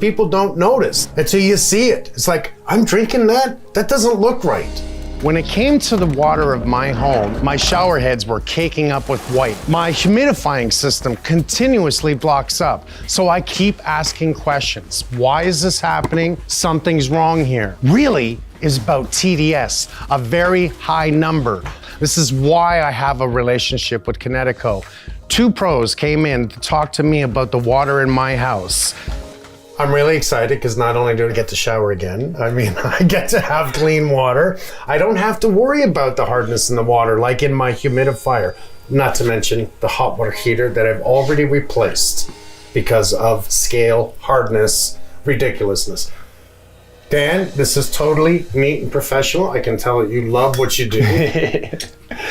People don't notice until you see it. It's like, I'm drinking that? That doesn't look right. When it came to the water of my home, my shower heads were caking up with white. My humidifying system continuously blocks up. So I keep asking questions. Why is this happening? Something's wrong here. Really is about TDS, a very high number. This is why I have a relationship with Kinetico. 2 pros came in to talk to me about the water in my house. I'm really excited because not only do I get to shower again, I mean, I get to have clean water. I don't have to worry about the hardness in the water like in my humidifier. Not to mention the hot water heater that I've already replaced because of scale, hardness, ridiculousness. Dan, this is totally neat and professional. I can tell that you love what you do.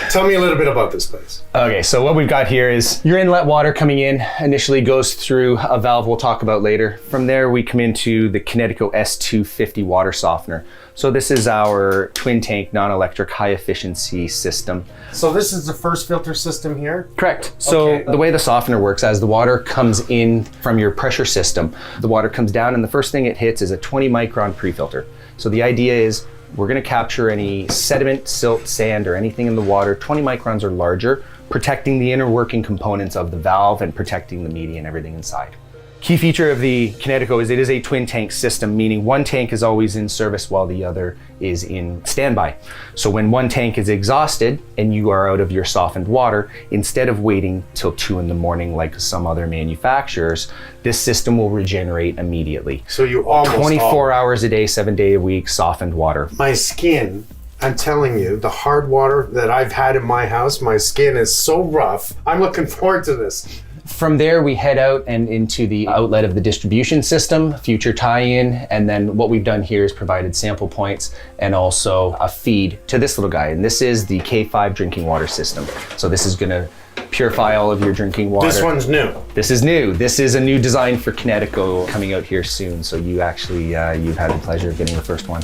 Tell me a little bit about this place. Okay, so what we've got here is your inlet water coming in initially goes through a valve we'll talk about later. From there, we come into the Kinetico S250 water softener. So this is our twin tank, non-electric, high efficiency system. So this is the first filter system here? Correct. So the way the softener works, as the water comes in from your pressure system, the water comes down and the first thing it hits is a 20 micron pre-filter. So the idea is we're gonna capture any sediment, silt, sand, or anything in the water, 20 microns or larger, protecting the inner working components of the valve and protecting the media and everything inside. Key feature of the Kinetico is it is a twin tank system, meaning one tank is always in service while the other is in standby. So when one tank is exhausted and you are out of your softened water, instead of waiting till 2 in the morning like some other manufacturers, this system will regenerate immediately. So you almost 24 hours a day, 7 days a week, softened water. My skin, I'm telling you, the hard water that I've had in my house, my skin is so rough. I'm looking forward to this. From there, we head out and into the outlet of the distribution system, future tie-in, and then what we've done here is provided sample points and also a feed to this little guy. And this is the K5 drinking water system. So this is gonna purify all of your drinking water. This one's new. This is new. This is a new design for Kinetico coming out here soon. So you actually, you've had the pleasure of getting the first one.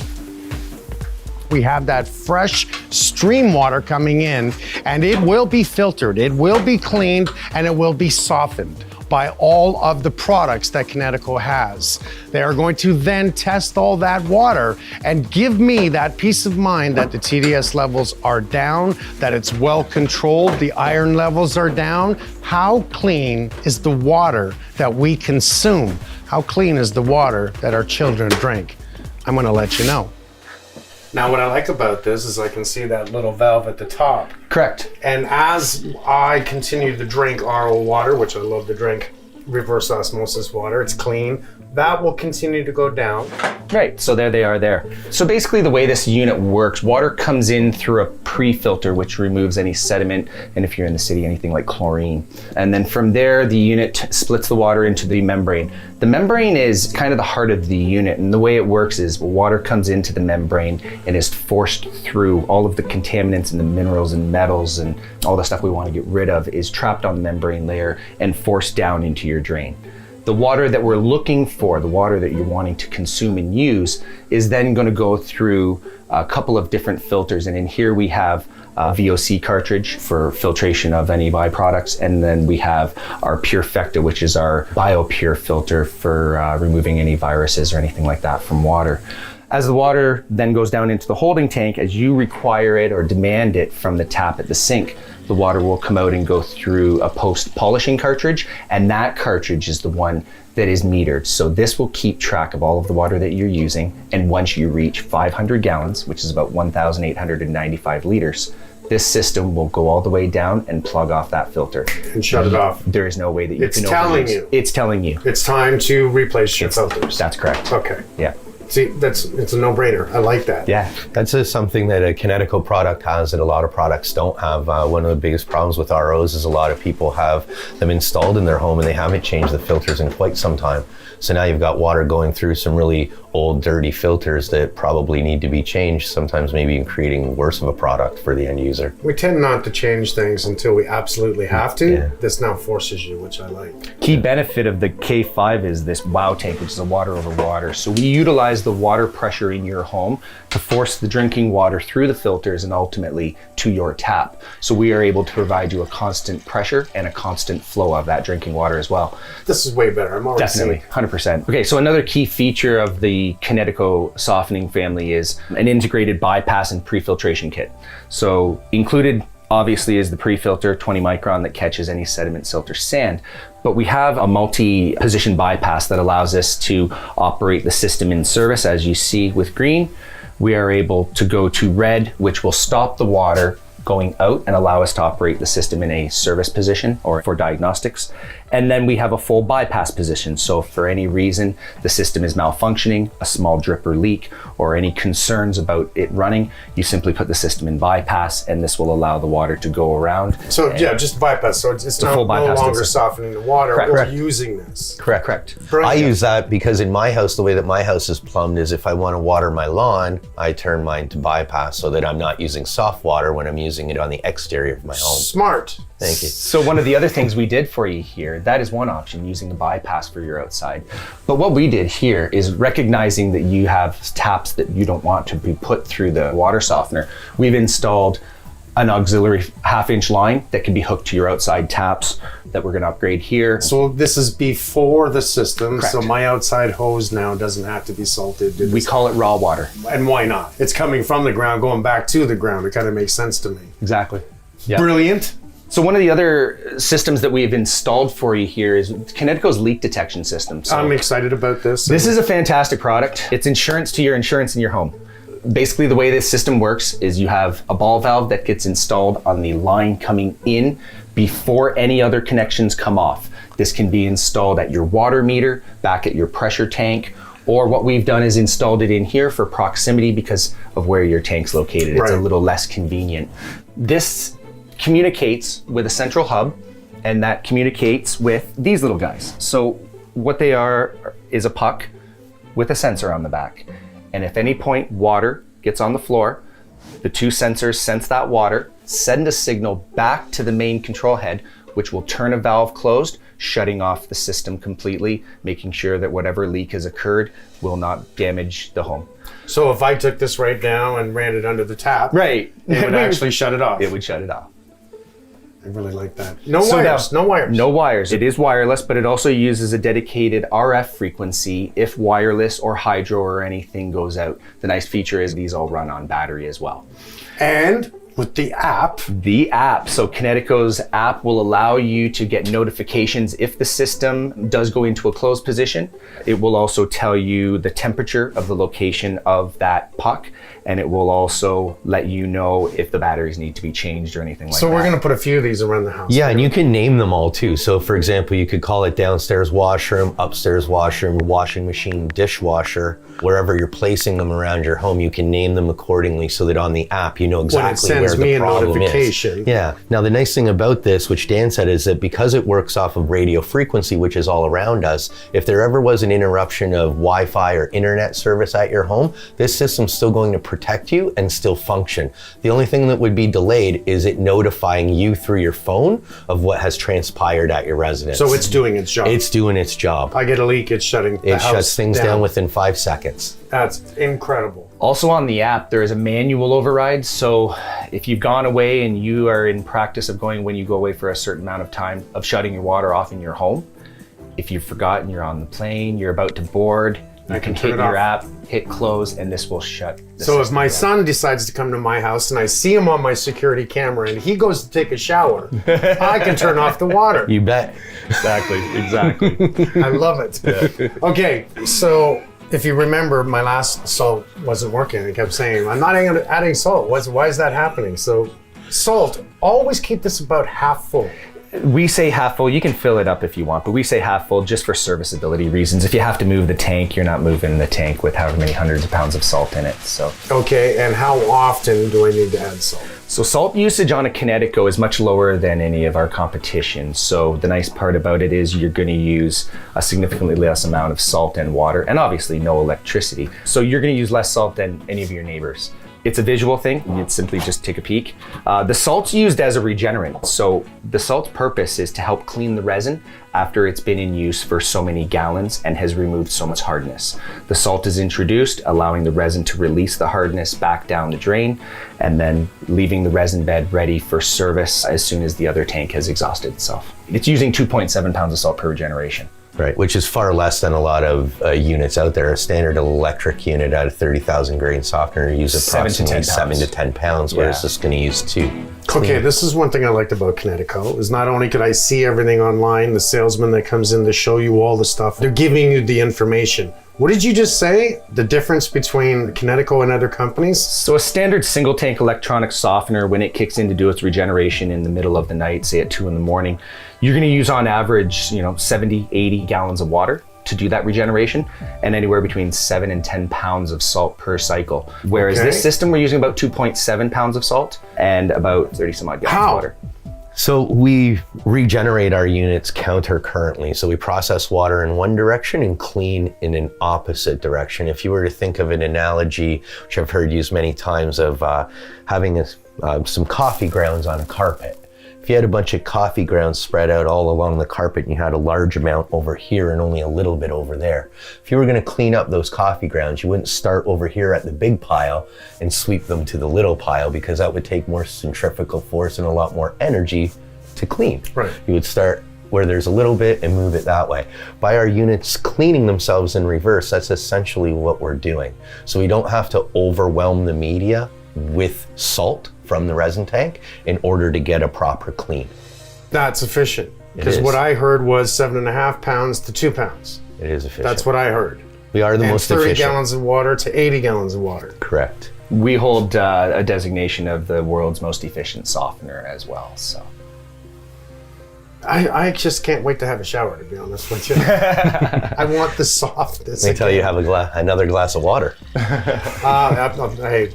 We have that fresh stream water coming in, and it will be filtered, it will be cleaned, and it will be softened by all of the products that Kinetico has. They are going to then test all that water and give me that peace of mind that the TDS levels are down, that it's well controlled, the iron levels are down. How clean is the water that we consume? How clean is the water that our children drink? I'm gonna let you know. Now, what I like about this is I can see that little valve at the top. Correct. And as I continue to drink RO water, which I love to drink, reverse osmosis water, it's clean, that will continue to go down. Right, so there they are there. So basically the way this unit works, water comes in through a pre-filter which removes any sediment, and if you're in the city, anything like chlorine. And then from there, the unit splits the water into the membrane. The membrane is kind of the heart of the unit, and the way it works is water comes into the membrane and is forced through. All of the contaminants and the minerals and metals and all the stuff we want to get rid of is trapped on the membrane layer and forced down into your drain. The water that we're looking for, the water that you're wanting to consume and use, is then going to go through a couple of different filters. And in here we have a VOC cartridge for filtration of any byproducts. And then we have our Purefecta, which is our BioPure filter for removing any viruses or anything like that from water. As the water then goes down into the holding tank, as you require it or demand it from the tap at the sink, the water will come out and go through a post-polishing cartridge, and that cartridge is the one that is metered. So this will keep track of all of the water that you're using, and once you reach 500 gallons, which is about 1,895 liters, this system will go all the way down and plug off that filter. And shut it off. There is no way that you it's can overuse. Telling you. It's telling you. It's time to replace your filters. That's correct. Okay. Yeah. See, it's a no-brainer. I like that. Yeah. That's something that a Kinetico product has that a lot of products don't have. One of the biggest problems with ROs is a lot of people have them installed in their home and they haven't changed the filters in quite some time. So now you've got water going through some really old, dirty filters that probably need to be changed, sometimes maybe creating worse of a product for the end user. We tend not to change things until we absolutely have to. Yeah. This now forces you, which I like. Key benefit of the K5 is this WOW tank, which is a water over water. So we utilize the water pressure in your home to force the drinking water through the filters and ultimately to your tap. So we are able to provide you a constant pressure and a constant flow of that drinking water as well. This is way better. I'm already Definitely, seeing 100%. Okay, so another key feature of the Kinetico softening family is an integrated bypass and pre-filtration kit. So included obviously is the pre-filter 20 micron that catches any sediment, silt, or sand. But we have a multi-position bypass that allows us to operate the system in service. As you see with green, we are able to go to red, which will stop the water going out and allow us to operate the system in a service position or for diagnostics. And then we have a full bypass position. So if for any reason the system is malfunctioning, a small drip or leak, or any concerns about it running, you simply put the system in bypass and this will allow the water to go around. So yeah, just bypass. So it's full no bypass longer system. softening the water Correct. or Correct. using this. Correct. I Brilliant. use that because in my house, the way that my house is plumbed is if I want to water my lawn, I turn mine to bypass so that I'm not using soft water when I'm using it on the exterior of my home. Smart. Thank you. So one of the other things we did for you here, that is one option, using the bypass for your outside. But what we did here is recognizing that you have taps that you don't want to be put through the water softener. We've installed an auxiliary 1/2-inch line that can be hooked to your outside taps that we're going to upgrade here. So this is before the system. Correct. So my outside hose now doesn't have to be salted. We call it raw water. And why not? It's coming from the ground, going back to the ground. It kind of makes sense to me. Exactly. Yeah. Brilliant. So one of the other systems that we've installed for you here is Kinetico's leak detection system. So I'm excited about this. this is a fantastic product. It's insurance to your insurance in your home. Basically, the way this system works is you have a ball valve that gets installed on the line coming in before any other connections come off. This can be installed at your water meter, back at your pressure tank, or what we've done is installed it in here for proximity because of where your tank's located. It's a Right. little less convenient. This communicates with a central hub, and that communicates with these little guys. So what they are is a puck with a sensor on the back. And if any point water gets on the floor, the two sensors sense that water, send a signal back to the main control head, which will turn a valve closed, shutting off the system completely, making sure that whatever leak has occurred will not damage the home. So if I took this right now and ran it under the tap, Right. it would actually shut it off. It would shut it off. I really like that. No So wires. now- No wires. No wires. It is wireless, but it also uses a dedicated RF frequency if wireless or hydro or anything goes out. The nice feature is these all run on battery as well. And with the app, The app, so Kinetico's app will allow you to get notifications if the system does go into a closed position. It will also tell you the temperature of the location of that puck, and it will also let you know if the batteries need to be changed or anything like that. so we're going to put a few of these around the house. Yeah, and you can name them all too. So for example, you could call it downstairs washroom, upstairs washroom, washing machine, dishwasher. Wherever you're placing them around your home, you can name them accordingly so that on the app you know exactly sends where me the a problem notification. is. Yeah. Now the nice thing about this, which Dan said, is that because it works off of radio frequency, which is all around us, if there ever was an interruption of Wi-Fi or internet service at your home, this system's still going to protect you and still function. The only thing that would be delayed is it notifying you through your phone of what has transpired at your residence. So it's doing its job. It's doing its job. I get a leak, it's shutting the It house shuts things down within 5 seconds. That's incredible. Also on the app, there is a manual override. So if you've gone away and you are in practice of going when you go away for a certain amount of time of shutting your water off in your home, if you've forgotten, you're on the plane, you're about to board, you can turn hit it your off. app, hit close, and this will shut the So if system my down. son decides to come to my house and I see him on my security camera and he goes to take a shower, I can turn off the water. You bet. Exactly. I love it. Okay, so if you remember, my last salt wasn't working. I kept saying, I'm not adding salt. Why is that happening? So salt, always keep this about half full. We say half full. You can fill it up if you want, but we say half full just for serviceability reasons. If you have to move the tank, you're not moving the tank with however many hundreds of pounds of salt in it. So Okay, and how often do I need to add salt? So salt usage on a Kinetico is much lower than any of our competition. So the nice part about it is you're going to use a significantly less amount of salt and water, and obviously no electricity. So you're going to use less salt than any of your neighbors. It's a visual thing. You'd simply just take a peek. The salt's used as a regenerant. So the salt's purpose is to help clean the resin after it's been in use for so many gallons and has removed so much hardness. The salt is introduced, allowing the resin to release the hardness back down the drain, and then leaving the resin bed ready for service as soon as the other tank has exhausted itself. It's using 2.7 pounds of salt per regeneration. Right, which is far less than a lot of units out there. A standard electric unit out of 30,000 grain softener uses 7 to 10 approximately pounds. 7 to 10 pounds, whereas Yeah. this is going to use 2. Okay, this is one thing I liked about Kinetico is not only could I see everything online, the salesman that comes in to show you all the stuff, they're giving you the information. What did you just say? The difference between Kinetico and other companies? So a standard single tank electronic softener, when it kicks in to do its regeneration in the middle of the night, say at 2 in the morning, you're going to use on average, 70, 80 gallons of water to do that regeneration, and anywhere between 7 and 10 pounds of salt per cycle. Whereas Okay. this system, we're using about 2.7 pounds of salt and about 30 some odd gallons How? of water. So we regenerate our units counter currently. So we process water in one direction and clean in an opposite direction. If you were to think of an analogy, which I've heard used many times, of having some coffee grounds on a carpet. If you had a bunch of coffee grounds spread out all along the carpet and you had a large amount over here and only a little bit over there, if you were going to clean up those coffee grounds, you wouldn't start over here at the big pile and sweep them to the little pile, because that would take more centrifugal force and a lot more energy to clean. Right. You would start where there's a little bit and move it that way. By our units cleaning themselves in reverse, that's essentially what we're doing. So we don't have to overwhelm the media with salt from the resin tank in order to get a proper clean. That's efficient. Because is. what I heard was 7.5 pounds to 2 pounds. It is efficient. That's what I heard. We are the And most 30 efficient. gallons of water to 80 gallons of water. Correct. We hold a designation of the world's most efficient softener as well. So I just can't wait to have a shower, to be honest with you. I want the softness. Let me tell you, have another glass of water. Hey,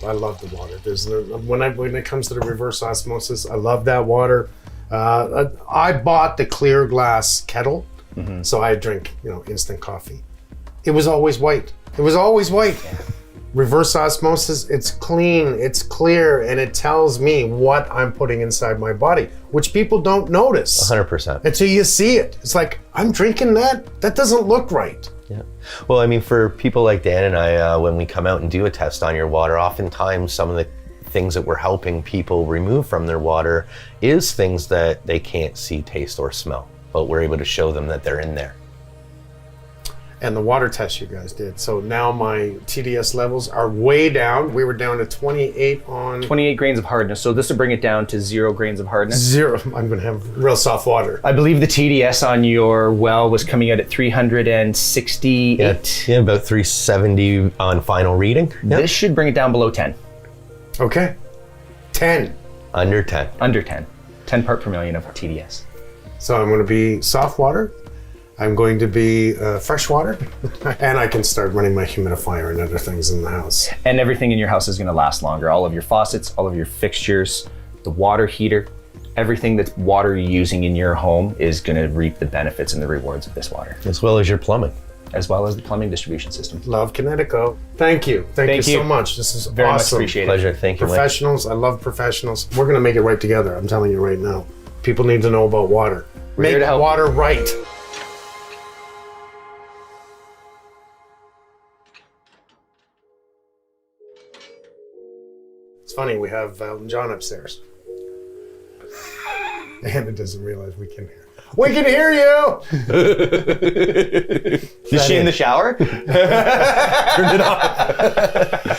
I love the water. When it comes to the reverse osmosis, I love that water. I bought the clear glass kettle, so I drink, instant coffee. It was always white. It was always white. Reverse osmosis, it's clean, it's clear, and it tells me what I'm putting inside my body, which people don't notice 100%. until you see it. It's like, I'm drinking that? That doesn't look right. Yeah. Well, I mean, for people like Dan and I, when we come out and do a test on your water, oftentimes some of the things that we're helping people remove from their water is things that they can't see, taste, or smell, but we're able to show them that they're in there. And the water test you guys did. So now my TDS levels are way down. We were down to 28 on 28 grains of hardness. So this would bring it down to 0 grains of hardness. 0. I'm going to have real soft water. I believe the TDS on your well was coming out at 368. Yeah, about 370 on final reading. Yep. This should bring it down below 10. Okay. 10. Under 10. Under 10. 10 part per million of TDS. So I'm going to be soft water. I'm going to be fresh water. And I can start running my humidifier and other things in the house. And everything in your house is going to last longer. All of your faucets, all of your fixtures, the water heater, everything that's water you're using in your home is going to reap the benefits and the rewards of this water, As well as your plumbing. as well as the plumbing distribution system. Love Kinetico. Thank you. Thank you so much. This is Very much awesome. appreciated. Pleasure. Thank you, Mike. Professionals. I love professionals. We're going to make it right together. I'm telling you right now. People need to know about water. We're here Make to help. water right. It's funny, we have Elton John upstairs. And it doesn't realize we can hear. We can hear you! Is she in the shower? Turn it off.